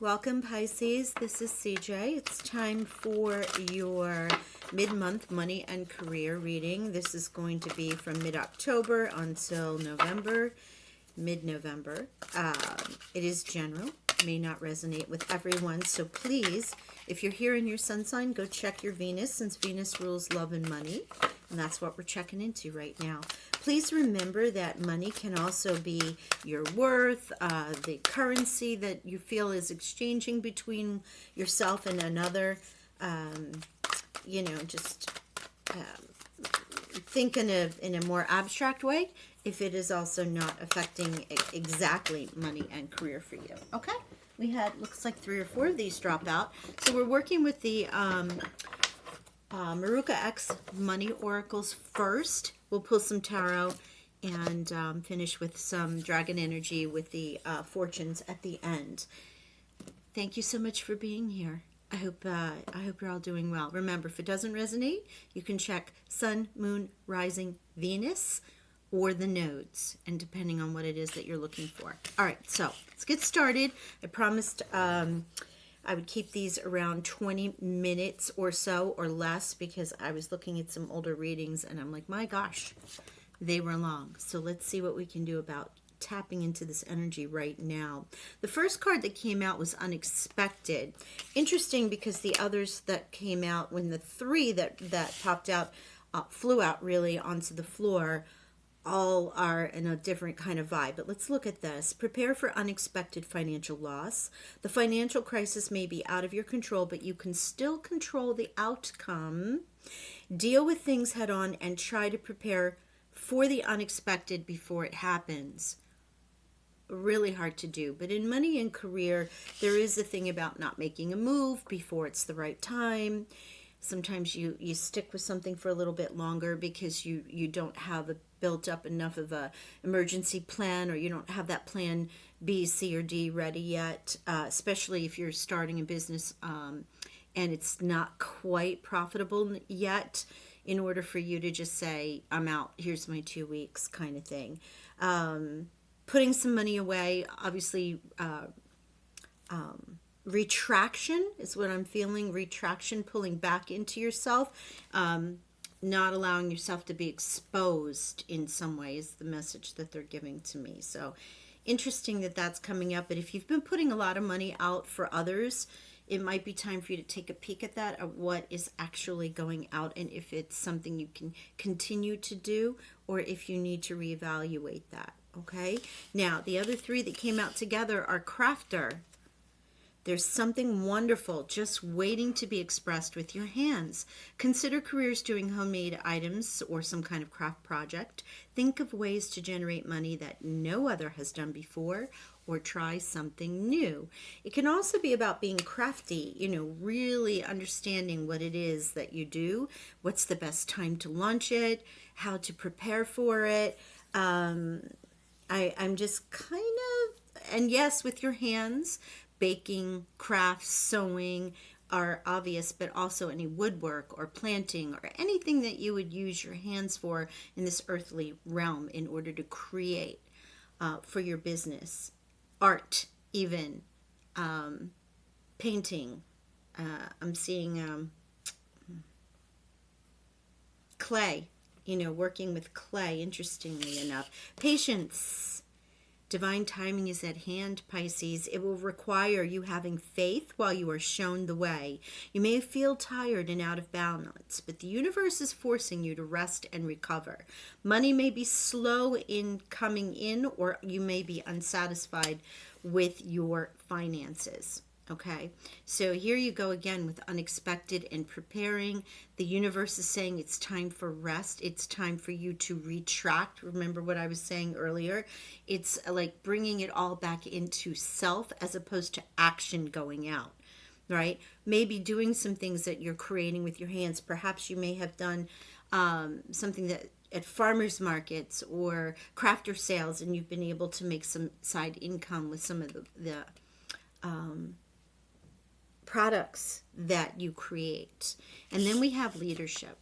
Welcome, Pisces. This is CJ. It's time for your mid-month money and career reading. This is going to be from mid-October until November, mid-November. It is general, may not resonate with everyone. So please, if you're here in your sun sign, go check your Venus, since Venus rules love and money. And that's what we're checking into right now. Please remember that money can also be your worth, the currency that you feel is exchanging between yourself and another. Just think in a more abstract way if it is also not affecting exactly money and career for you. Okay? We had, looks like 3 or 4 of these drop out. So we're working with the Maruka X Money Oracles first. We'll pull some tarot and finish with some dragon energy with the fortunes at the end. Thank you so much for being here. I hope you're all doing well. Remember, if it doesn't resonate, you can check Sun, Moon, Rising, Venus, or the nodes, and depending on what it is that you're looking for. All right, so let's get started. I promised I would keep these around 20 minutes or so or less, because I was looking at some older readings and I'm like, my gosh, they were long. So let's see what we can do about tapping into this energy right now. The first card that came out was Unexpected. Interesting, because the others that came out, when the 3 that popped out flew out really onto the floor, all are in a different kind of vibe. But let's look at this. Prepare for unexpected financial loss. The financial crisis may be out of your control, but you can still control the outcome. Deal with things head on and try to prepare for the unexpected before it happens. Really hard to do. But in money and career, there is a thing about not making a move before it's the right time. Sometimes you stick with something for a little bit longer because you don't have built up enough of a emergency plan, or you don't have that plan B, C, or D ready yet, especially if you're starting a business and it's not quite profitable yet, in order for you to just say, I'm out, here's my 2 weeks kind of thing. Putting some money away, obviously, retraction is what I'm feeling. Retraction, pulling back into yourself, not allowing yourself to be exposed in some way is the message that they're giving to me. So interesting that that's coming up. But if you've been putting a lot of money out for others, it might be time for you to take a peek at that, at what is actually going out, and if it's something you can continue to do, or if you need to reevaluate that. Okay? Now, the other 3 that came out together are Crafter. There's something wonderful just waiting to be expressed with your hands. Consider careers doing homemade items or some kind of craft project. Think of ways to generate money that no other has done before, or try something new. It can also be about being crafty, really understanding what it is that you do, what's the best time to launch it, how to prepare for it. I'm just kind of, and yes, with your hands, baking, crafts, sewing are obvious, but also any woodwork or planting or anything that you would use your hands for in this earthly realm in order to create for your business. Art, even painting. I'm seeing clay, working with clay, interestingly enough. Patience. Divine timing is at hand, Pisces. It will require you having faith while you are shown the way. You may feel tired and out of balance, but the universe is forcing you to rest and recover. Money may be slow in coming in, or you may be unsatisfied with your finances. Okay, so here you go again with unexpected and preparing. The universe is saying it's time for rest. It's time for you to retract. Remember what I was saying earlier? It's like bringing it all back into self as opposed to action going out, right? Maybe doing some things that you're creating with your hands. Perhaps you may have done something that at farmers markets or crafter sales, and you've been able to make some side income with some of the products that you create. And then we have leadership,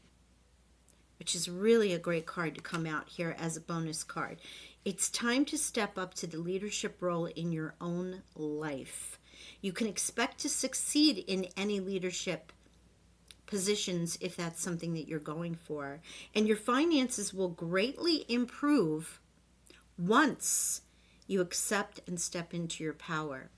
which is really a great card to come out here as a bonus card. It's time to step up to the leadership role in your own life. You can expect to succeed in any leadership positions if that's something that you're going for. And your finances will greatly improve once you accept and step into your power.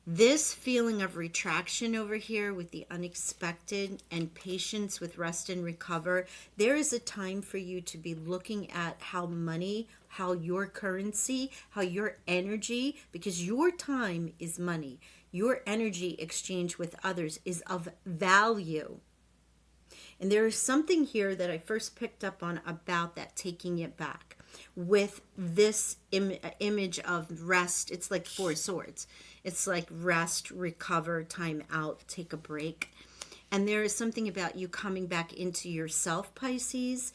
This feeling of retraction over here with the unexpected and patience with rest and recover, there is a time for you to be looking at how money, how your currency, how your energy, because your time is money, your energy exchange with others is of value. And there is something here that I first picked up on about that, taking it back. With this image of rest, it's like four swords. It's like rest, recover, time out, take a break. And there is something about you coming back into yourself, Pisces,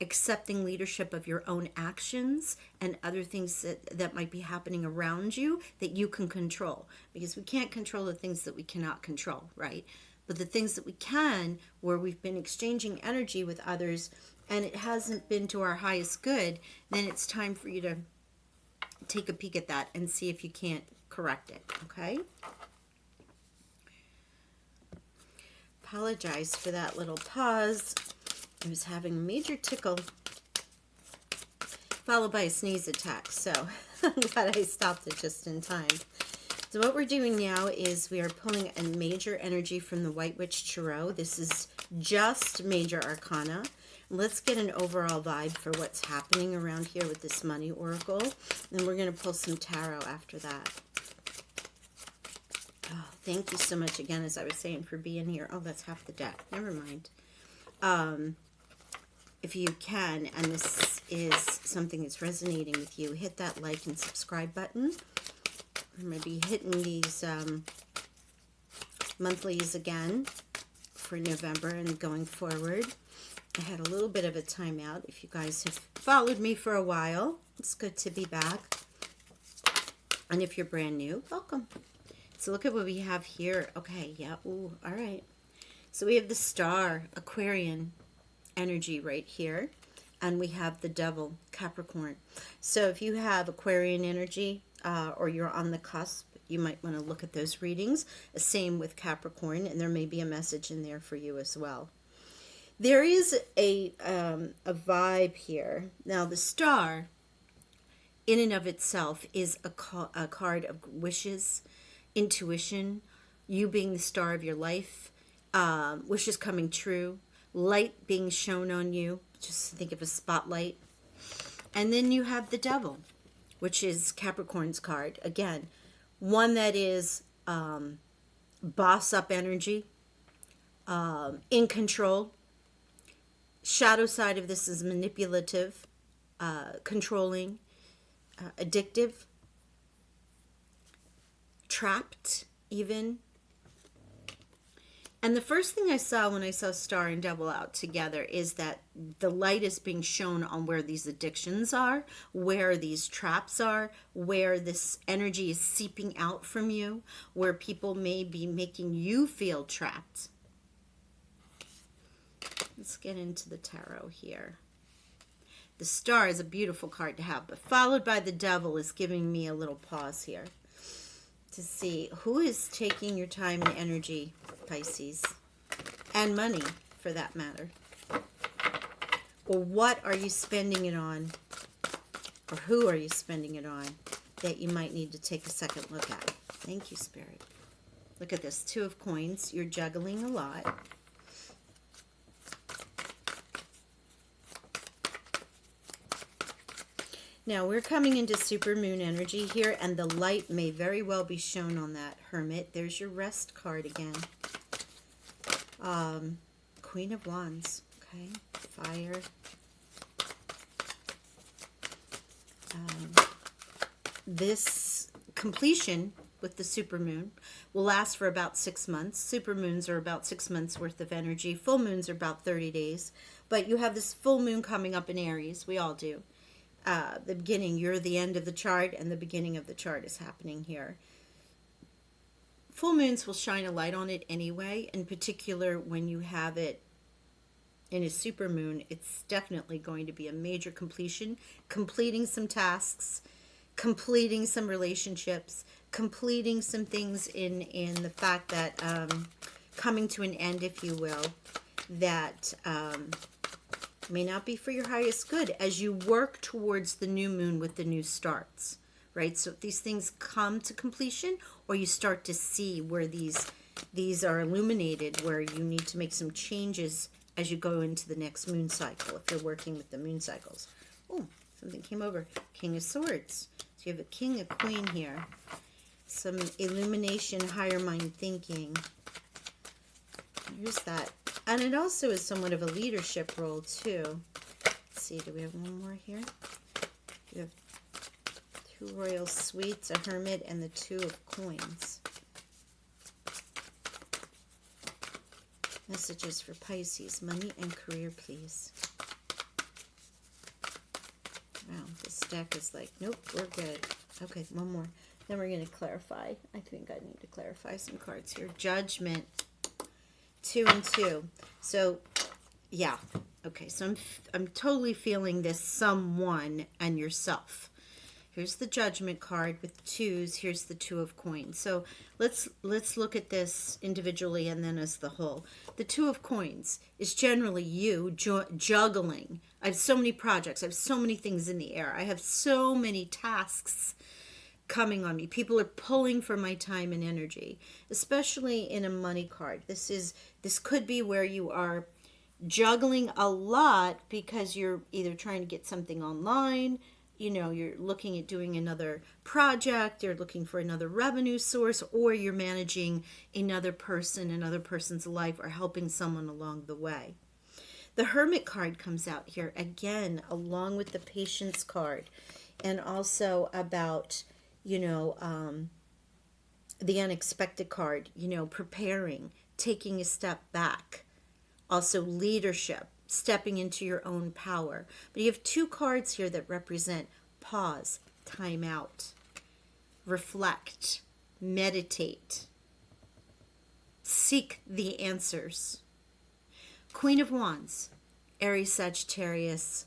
accepting leadership of your own actions and other things that might be happening around you that you can control. Because we can't control the things that we cannot control, right? But the things that we can, where we've been exchanging energy with others and it hasn't been to our highest good, then it's time for you to take a peek at that and see if you can't correct it, okay? Apologize for that little pause. I was having a major tickle followed by a sneeze attack, so I'm glad I stopped it just in time. So what we're doing now is we are pulling a major energy from the White Witch Tarot. This is just major arcana. Let's get an overall vibe for what's happening around here with this money oracle. And we're going to pull some tarot after that. Oh, thank you so much again, as I was saying, for being here. Oh, that's half the deck. Never mind. If you can, and this is something that's resonating with you, hit that like and subscribe button. I'm going to be hitting these monthlies again for November and going forward. I had a little bit of a timeout. If you guys have followed me for a while, it's good to be back. And if you're brand new, welcome. So look at what we have here. Okay, yeah, ooh, all right. So we have the Star, Aquarian energy right here. And we have the Devil, Capricorn. So if you have Aquarian energy or you're on the cusp, you might want to look at those readings. Same with Capricorn, and there may be a message in there for you as well. There is a vibe here. Now, the Star, in and of itself, is a card of wishes, intuition, you being the star of your life, wishes coming true, light being shown on you. Just think of a spotlight. And then you have the Devil, which is Capricorn's card. Again, one that is boss up energy, in control. Shadow side of this is manipulative, controlling, addictive, trapped even. And the first thing I saw when I saw Star and Devil out together is that the light is being shown on where these addictions are, where these traps are, where this energy is seeping out from you, where people may be making you feel trapped. Let's get into the tarot here. The Star is a beautiful card to have, but followed by the Devil is giving me a little pause here to see who is taking your time and energy, Pisces, and money for that matter. Or what are you spending it on? Or who are you spending it on that you might need to take a second look at? Thank you, Spirit. Look at this, Two of Coins. You're juggling a lot. Now, we're coming into supermoon energy here, and the light may very well be shown on that Hermit. There's your rest card again. Queen of Wands, okay? Fire. This completion with the supermoon will last for about 6 months. Supermoons are about 6 months worth of energy. Full moons are about 30 days. But you have this full moon coming up in Aries. We all do. The beginning, you're the end of the chart, and the beginning of the chart is happening here. Full moons will shine a light on it anyway, in particular when you have it in a supermoon. It's definitely going to be a major completion, completing some tasks, completing some relationships, completing some things in the fact that coming to an end, if you will, that may not be for your highest good as you work towards the new moon with the new starts, right? So if these things come to completion, or you start to see where these are illuminated, where you need to make some changes as you go into the next moon cycle, if you're working with the moon cycles. Oh, something came over. King of Swords. So you have a king, a queen here. Some illumination, higher mind thinking. Here's that. And it also is somewhat of a leadership role, too. Let's see, do we have one more here? We have 2 royal suites, a hermit, and the 2 of coins. Messages for Pisces. Money and career, please. Wow, this deck is like, nope, we're good. Okay, one more. Then we're going to clarify. I think I need to clarify some cards here. Judgment. 2 and 2. So, yeah. Okay, so I'm totally feeling this someone and yourself. Here's the Judgment card with 2s. Here's the 2 of coins. So let's look at this individually and then as the whole. The 2 of coins is generally you juggling. I have so many projects. I have so many things in the air. I have so many tasks coming on me. People are pulling for my time and energy, especially in a money card. This could be where you are juggling a lot because you're either trying to get something online, you're looking at doing another project, you're looking for another revenue source, or you're managing another person's life, or helping someone along the way. The Hermit card comes out here again, along with the Patience card, and also about, the Unexpected card, preparing, taking a step back. Also leadership, stepping into your own power. But you have 2 cards here that represent pause, time out, reflect, meditate, seek the answers. Queen of Wands, Aries, Sagittarius,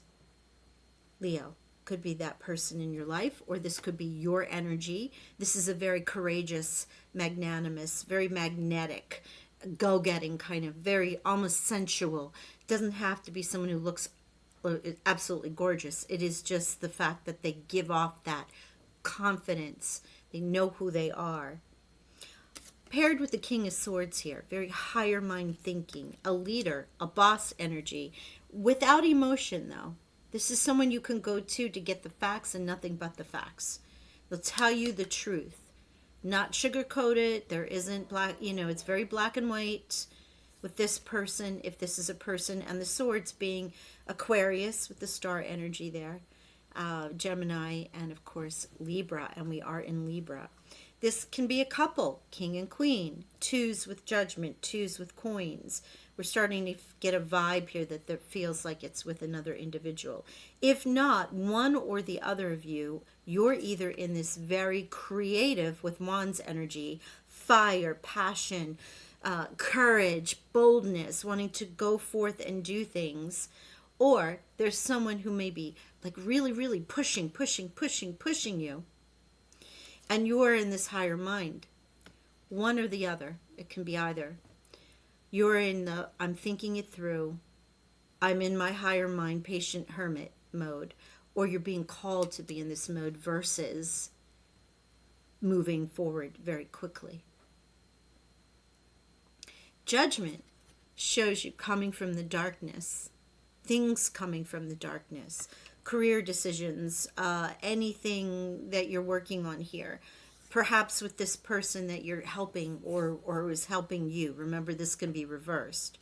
Leo. Could be that person in your life, or this could be your energy. This is a very courageous, magnanimous, very magnetic, go-getting kind of, very almost sensual. Doesn't have to be someone who looks absolutely gorgeous. It is just the fact that they give off that confidence. They know who they are. Paired with the King of Swords here, very higher mind thinking, a leader, a boss energy, without emotion though. This is someone you can go to get the facts and nothing but the facts. They'll tell you the truth. Not sugar-coated. There isn't black, it's very black and white with this person, if this is a person. And the swords being Aquarius with the star energy there. Gemini, and of course Libra. And we are in Libra. This can be a couple, king and queen. 2s with Judgment, 2s with coins. We're starting to get a vibe here that feels like it's with another individual. If not, one or the other of you, you're either in this very creative, with Wands energy, fire, passion, courage, boldness, wanting to go forth and do things. Or there's someone who may be like really, really pushing you. And you're in this higher mind. One or the other. It can be either. You're in the, I'm thinking it through, I'm in my higher mind, patient hermit mode, or you're being called to be in this mode versus moving forward very quickly. Judgment shows you coming from the darkness, things coming from the darkness, career decisions, anything that you're working on here. Perhaps with this person that you're helping or is helping you. Remember, this can be reversed.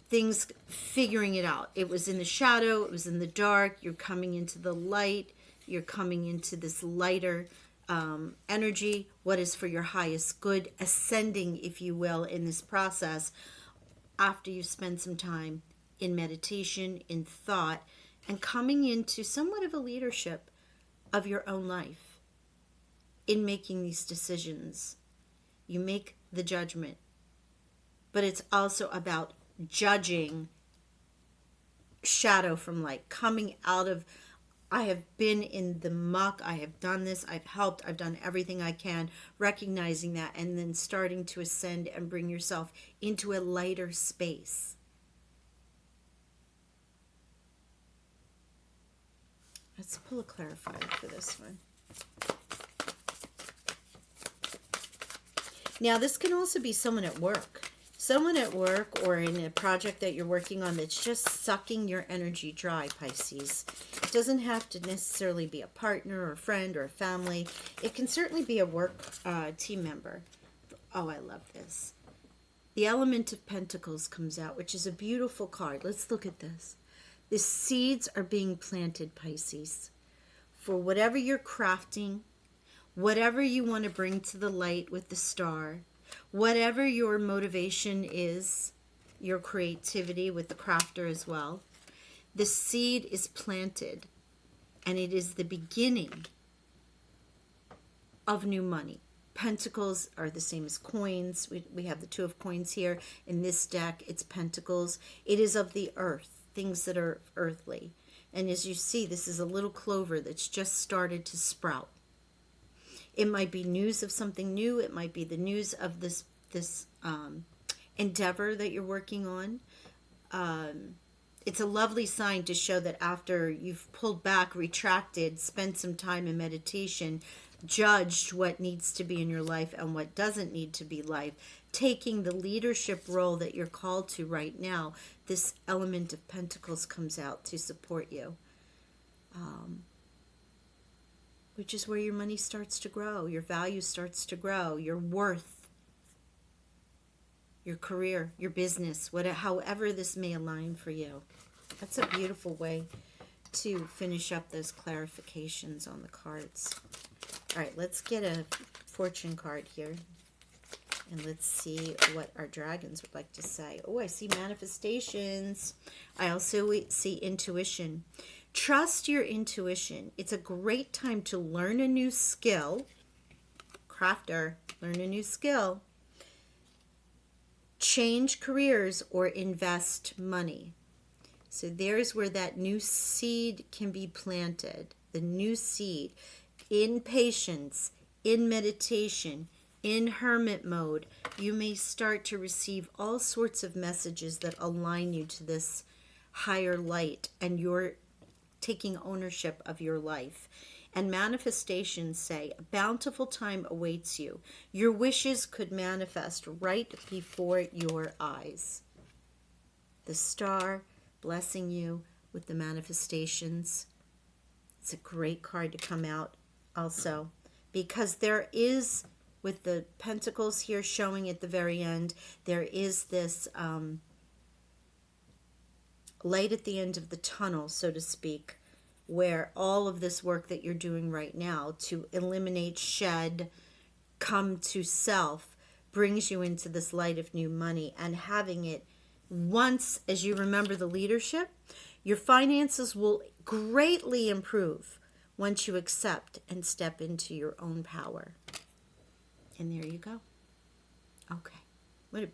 Things, figuring it out. It was in the shadow. It was in the dark. You're coming into the light. You're coming into this lighter energy. What is for your highest good? Ascending, if you will, in this process after you spend some time in meditation, in thought, and coming into somewhat of a leadership of your own life. In making these decisions, you make the judgment, but it's also about judging shadow from light, coming out of I have been in the muck. I have done this. I've helped. I've done everything I can, recognizing that, and then starting to ascend and bring yourself into a lighter space. Let's pull a clarifier for this one. Now, this can also be someone at work. Someone at work or in a project that you're working on that's just sucking your energy dry, Pisces. It doesn't have to necessarily be a partner or a friend or a family. It can certainly be a work team member. Oh, I love this. The Element of Pentacles comes out, which is a beautiful card. Let's look at this. The seeds are being planted, Pisces, for whatever you're crafting, whatever you want to bring to the light with the star, whatever your motivation is, your creativity with the crafter as well. The seed is planted, and it is the beginning of new money. Pentacles are the same as coins. We have the Two of Coins here. In this deck, it's pentacles. It is of the earth, things that are earthly. And as you see, this is a little clover that's just started to sprout. It might be news of something new. It might be the news of this endeavor that you're working on. It's a lovely sign to show that after you've pulled back, retracted, spent some time in meditation, judged what needs to be in your life and what doesn't need to be life, taking the leadership role that you're called to right now, this Element of Pentacles comes out to support you. Which is where your money starts to grow, your value starts to grow, your worth, your career, your business, however this may align for you. That's a beautiful way to finish up those clarifications on the cards. All right, let's get a fortune card here. And let's see what our dragons would like to say. Oh, I see manifestations. I also see intuition. Trust your intuition. It's a great time to learn a new skill. Crafter, learn a new skill. Change careers or invest money. So there's where that new seed can be planted. The new seed in patience, in meditation, in hermit mode. You may start to receive all sorts of messages that align you to this higher light, and you're taking ownership of your life. And manifestations say a bountiful time awaits you. Your wishes could manifest right before your eyes. The star blessing you with the manifestations. It's a great card to come out also, because there is, with the pentacles here showing at the very end, there is this light at the end of the tunnel, so to speak, where all of this work that you're doing right now to eliminate, shed, come to self, brings you into this light of new money. And having it once, as you remember the leadership, your finances will greatly improve once you accept and step into your own power. And there you go. Okay. What a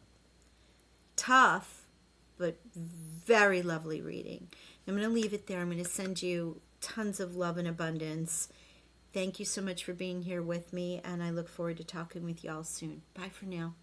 tough but very lovely reading. I'm going to leave it there. I'm going to send you tons of love and abundance. Thank you so much for being here with me, and I look forward to talking with you all soon. Bye for now.